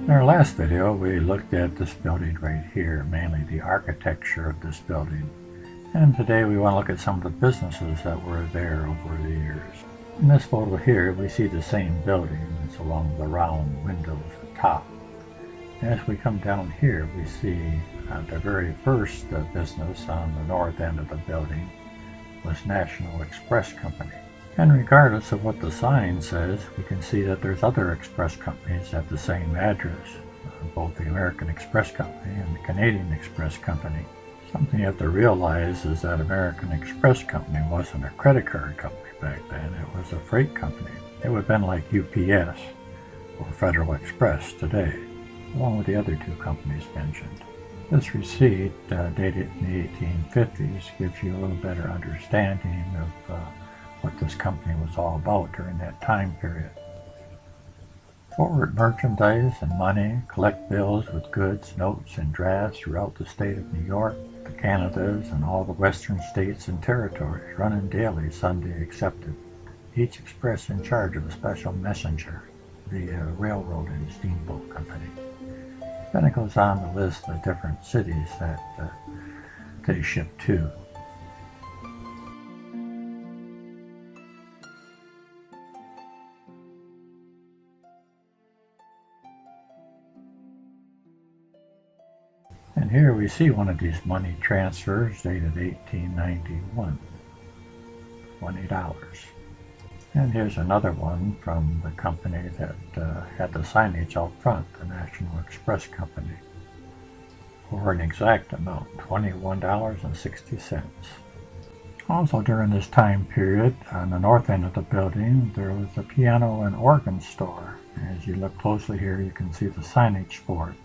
In our last video, we looked at this building right here, mainly the architecture of this building. And today we want to look at some of the businesses that were there over the years. In this photo here, we see the same building. It's along the round windows at the top. As we come down here, we see the very first business on the north end of the building was National Express Company. And regardless of what the sign says, we can see that there's other express companies at the same address, both the American Express Company and the Canadian Express Company. Something you have to realize is that American Express Company wasn't a credit card company back then, it was a freight company. It would have been like UPS or Federal Express today, along with the other two companies mentioned. This receipt, dated in the 1850s, gives you a little better understanding of what this company was all about during that time period. Forward merchandise and money, collect bills with goods, notes, and drafts throughout the state of New York, the Canadas, and all the western states and territories, running daily, Sunday excepted. Each express in charge of a special messenger, the railroad and steamboat company. Then it goes on to list the different cities that they ship to. And here we see one of these money transfers dated 1891, $20. And here's another one from the company that had the signage out front, the National Express Company, for an exact amount, $21.60. Also during this time period, on the north end of the building, there was a piano and organ store. As you look closely here, you can see the signage for it.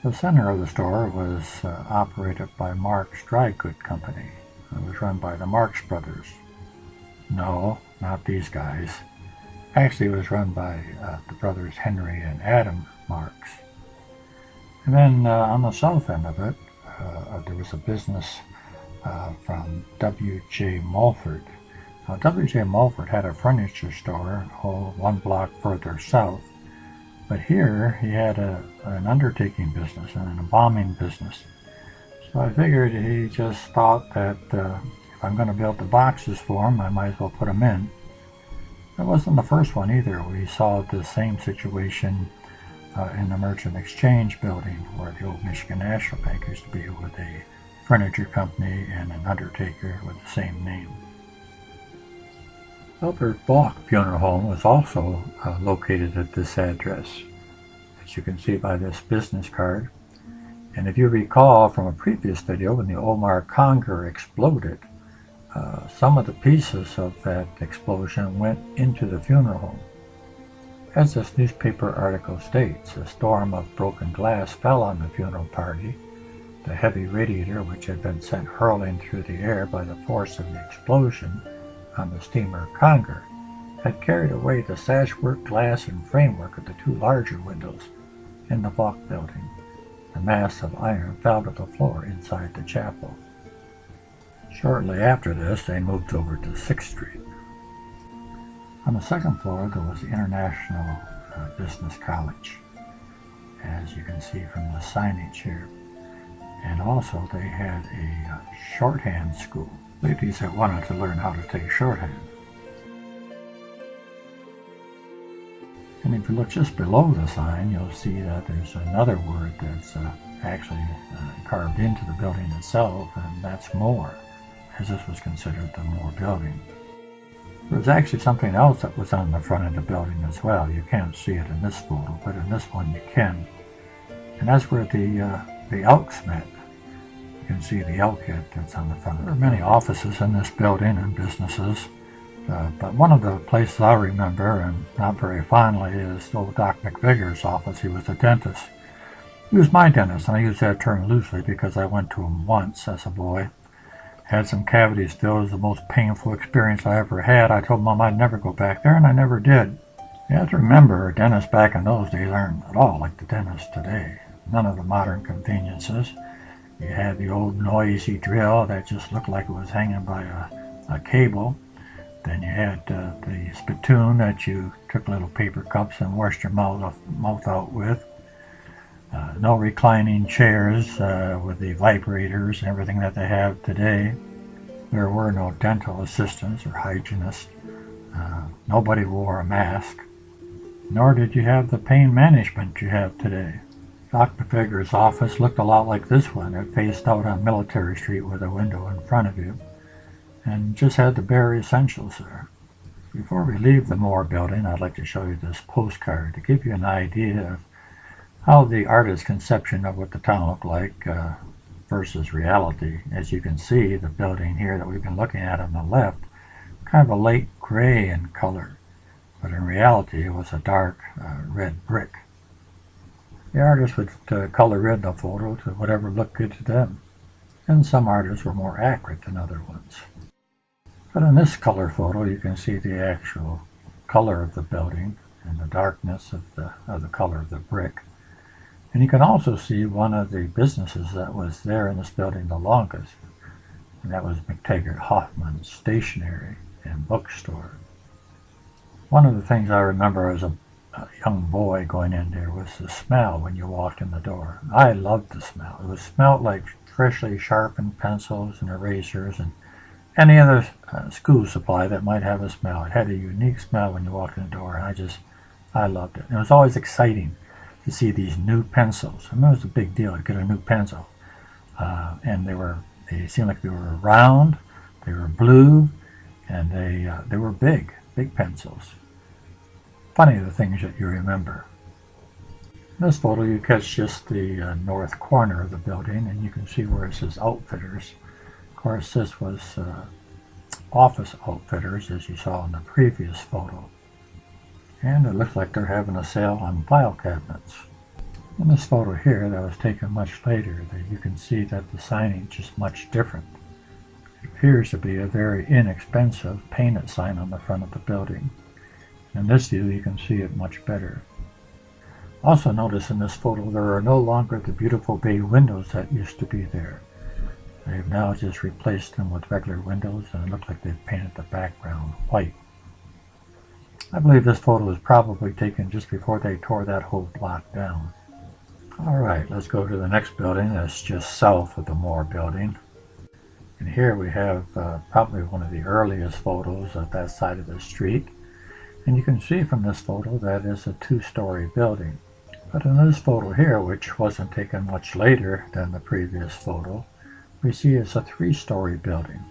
The center of the store was operated by Mark's Dry Good Company. It was run by the Marx brothers. No, not these guys. Actually, it was run by the brothers Henry and Adam Marx. And then on the south end of it, there was a business from W.J. Mulford. Now, W.J. Mulford had a furniture store one block further south. But here he had an undertaking business and an embalming business. So I figured he just thought that if I'm going to build the boxes for him, I might as well put them in. It wasn't the first one either. We saw the same situation in the Merchant Exchange building, where the old Michigan National Bank used to be, with a furniture company and an undertaker with the same name. Albert Balk Funeral Home was also located at this address, as you can see by this business card. And if you recall from a previous video, when the Omar Conger exploded, some of the pieces of that explosion went into the funeral home. As this newspaper article states, a storm of broken glass fell on the funeral party. The heavy radiator, which had been sent hurling through the air by the force of the explosion on the steamer Conger, had carried away the sashwork, glass, and framework of the two larger windows in the Falk building. The mass of iron fell to the floor inside the chapel. Shortly after this, they moved over to 6th Street. On the second floor, there was the International Business College, as you can see from the signage here. And also they had a shorthand school. Ladies that wanted to learn how to take shorthand. And if you look just below the sign, you'll see that there's another word that's actually carved into the building itself, and that's more, as this was considered the Moore building. There was actually something else that was on the front of the building as well. You can't see it in this photo, but in this one you can. And that's where the Elks met. You can see the elk head that's on the front. There are many offices in this building and businesses, but one of the places I remember, and not very fondly, is old Doc McVigor's office. He was a dentist. He was my dentist, and I use that term loosely because I went to him once as a boy. Had some cavities filled. It was the most painful experience I ever had. I told Mom I'd never go back there, and I never did. You have to remember, dentists back in those days aren't at all like the dentists today. None of the modern conveniences. You had the old noisy drill that just looked like it was hanging by a cable. Then you had the spittoon that you took little paper cups and washed your mouth out with. No reclining chairs with the vibrators and everything that they have today. There were no dental assistants or hygienists. Nobody wore a mask. Nor did you have the pain management you have today. Dr. Figure's office looked a lot like this one. It faced out on Military Street with a window in front of you, and just had the bare essentials there. Before we leave the Moore building, I'd like to show you this postcard to give you an idea of how the artist's conception of what the town looked like versus reality. As you can see, the building here that we've been looking at on the left, kind of a light gray in color, but in reality it was a dark red brick. The artist would color in the photo to whatever looked good to them, and some artists were more accurate than other ones. But in this color photo, you can see the actual color of the building and the darkness of the color of the brick. And you can also see one of the businesses that was there in this building the longest, and that was McTaggart Hoffman's Stationery and Bookstore. One of the things I remember as a young boy going in there was the smell when you walked in the door. I loved the smell. It smelled like freshly sharpened pencils and erasers and any other school supply that might have a smell. It had a unique smell when you walked in the door, and I loved it. And it was always exciting to see these new pencils. I mean, it was a big deal to get a new pencil. And they seemed like they were round, they were blue, and they were big pencils. Funny the things that you remember. In this photo you catch just the north corner of the building, and you can see where it says Outfitters. Of course, this was Office Outfitters, as you saw in the previous photo. And it looks like they're having a sale on file cabinets. In this photo here that was taken much later, you can see that the signage is much different. It appears to be a very inexpensive painted sign on the front of the building. In this view you can see it much better. Also notice in this photo there are no longer the beautiful bay windows that used to be there. They've now just replaced them with regular windows, and it looks like they've painted the background white. I believe this photo was probably taken just before they tore that whole block down. Alright, let's go to the next building that's just south of the Moore building. And here we have probably one of the earliest photos of that side of the street. And you can see from this photo that is a two-story building. But in this photo here, which wasn't taken much later than the previous photo, we see it's a three-story building.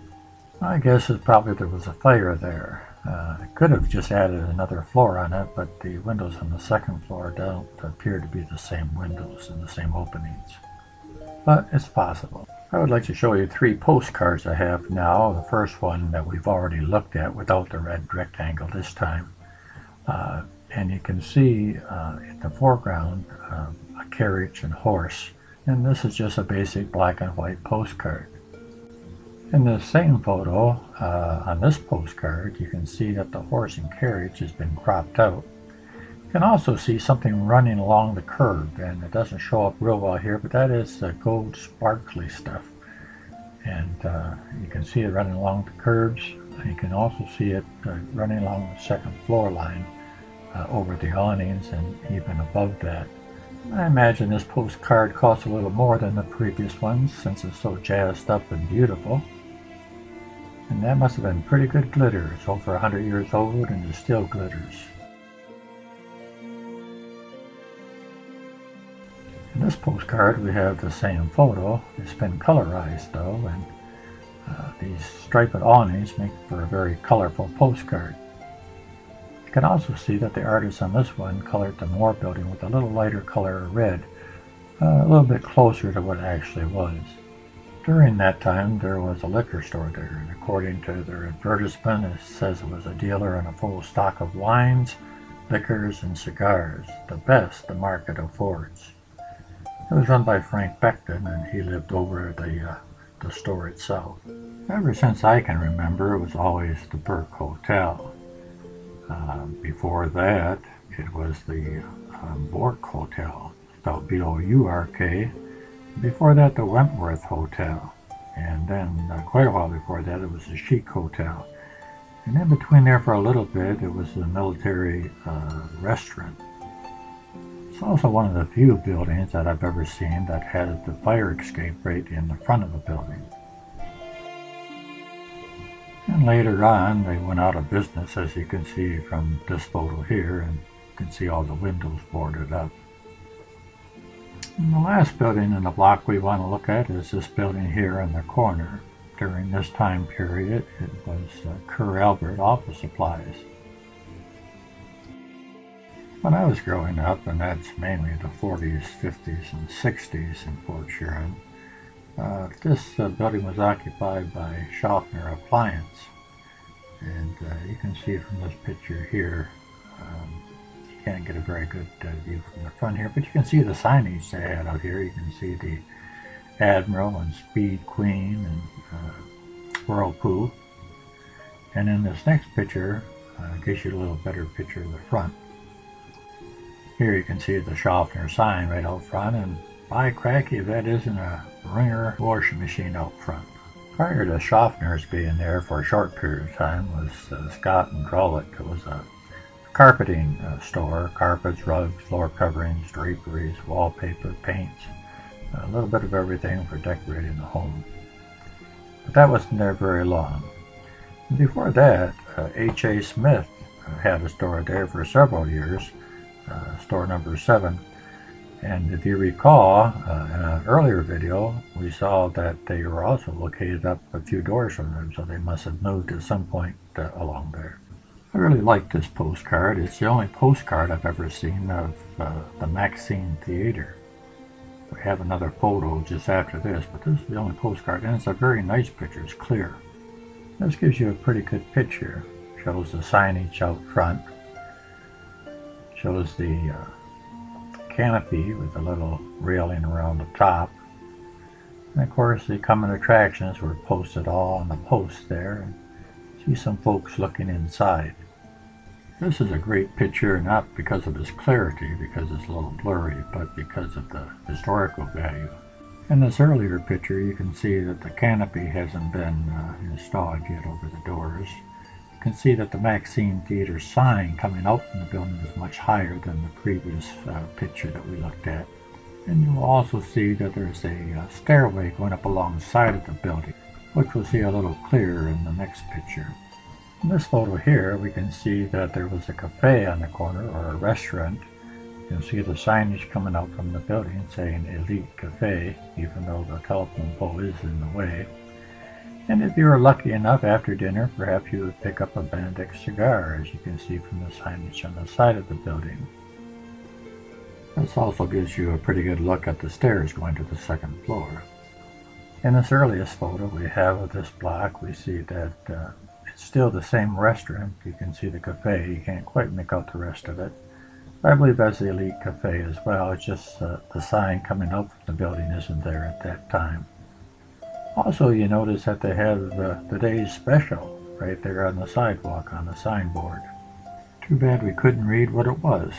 I guess it's probably there was a fire there. It could have just added another floor on it, but the windows on the second floor don't appear to be the same windows and the same openings. But it's possible. I would like to show you three postcards I have now. The first one that we've already looked at without the red rectangle this time. And you can see in the foreground a carriage and horse. And this is just a basic black and white postcard. In the same photo, on this postcard, you can see that the horse and carriage has been cropped out. You can also see something running along the curb, and it doesn't show up real well here, but that is the gold sparkly stuff. And you can see it running along the curbs, and you can also see it running along the second floor line over the awnings and even above that. I imagine this postcard costs a little more than the previous ones since it's so jazzed up and beautiful. And that must have been pretty good glitter. It's over 100 years old and it still glitters. In this postcard we have the same photo. It's been colorized though, and these striped awnings make for a very colorful postcard. You can also see that the artist on this one colored the Moore building with a little lighter color of red, a little bit closer to what it actually was. During that time there was a liquor store there, and according to their advertisement it says it was a dealer in a full stock of wines, liquors, and cigars, the best the market affords. It was run by Frank Beckton, and he lived over the store itself. Ever since I can remember, it was always the Burke Hotel. Before that, it was the Bork Hotel, spelled B-O-U-R-K. Before that, the Wentworth Hotel. And then quite a while before that, it was the Chic Hotel. And in between there for a little bit, it was a military restaurant. It's also one of the few buildings that I've ever seen that has the fire escape right in the front of the building. And later on, they went out of business, as you can see from this photo here, and you can see all the windows boarded up. And the last building in the block we want to look at is this building here in the corner. During this time period, it was Kerr Albert Office Supplies. When I was growing up, and that's mainly the 40s, 50s, and 60s in Fort Huron, this building was occupied by Schaffner Appliance. And you can see from this picture here, you can't get a very good view from the front here, but you can see the signage they had out here. You can see the Admiral and Speed Queen and Whirlpool. And in this next picture, gives you a little better picture of the front. Here you can see the Schaffner sign right out front, and by cracky, that isn't a Ringer washing machine out front. Prior to Schaffner's being there for a short period of time was Scott and Grolick. It was a carpeting store, carpets, rugs, floor coverings, draperies, wallpaper, paints, a little bit of everything for decorating the home. But that wasn't there very long. Before that, H.A. Smith had a store there for several years, store number 7. And if you recall, in an earlier video, we saw that they were also located up a few doors from them, so they must have moved at some point along there. I really like this postcard. It's the only postcard I've ever seen of the Maxine Theater. We have another photo just after this, but this is the only postcard, and it's a very nice picture. It's clear. This gives you a pretty good picture. Shows the signage out front. Shows the canopy with a little railing around the top. And of course the coming attractions were posted all on the post there, and see some folks looking inside. This is a great picture, not because of its clarity, because it's a little blurry, but because of the historical value. In this earlier picture you can see that the canopy hasn't been installed yet over the doors. You can see that the Maxine Theater sign coming out from the building is much higher than the previous picture that we looked at. And you'll also see that there's a stairway going up alongside of the building, which we'll see a little clearer in the next picture. In this photo here, we can see that there was a cafe on the corner, or a restaurant. You can see the signage coming out from the building saying Elite Cafe, even though the telephone pole is in the way. And if you were lucky enough after dinner, perhaps you would pick up a Benedict cigar, as you can see from the signage on the side of the building. This also gives you a pretty good look at the stairs going to the second floor. In this earliest photo we have of this block, we see that it's still the same restaurant. You can see the cafe, you can't quite make out the rest of it. I believe that's the Elite Cafe as well. It's just the sign coming out from the building isn't there at that time. Also, you notice that they have the day's special right there on the sidewalk on the signboard. Too bad we couldn't read what it was.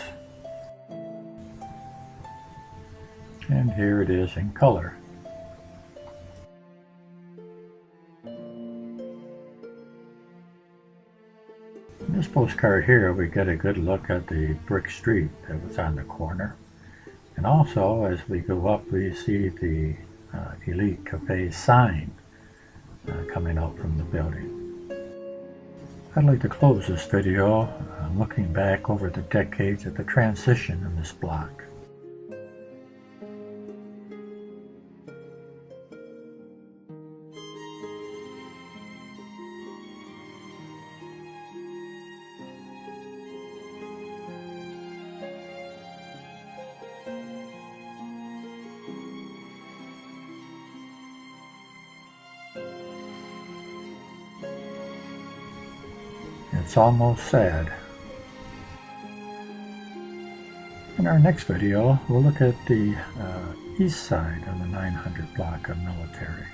And here it is in color. In this postcard here, we get a good look at the brick street that was on the corner. And also, as we go up, we see the Elite Cafe sign coming out from the building. I'd like to close this video looking back over the decades at the transition in this block. It's almost sad. In our next video, we'll look at the east side of the 900 block of military.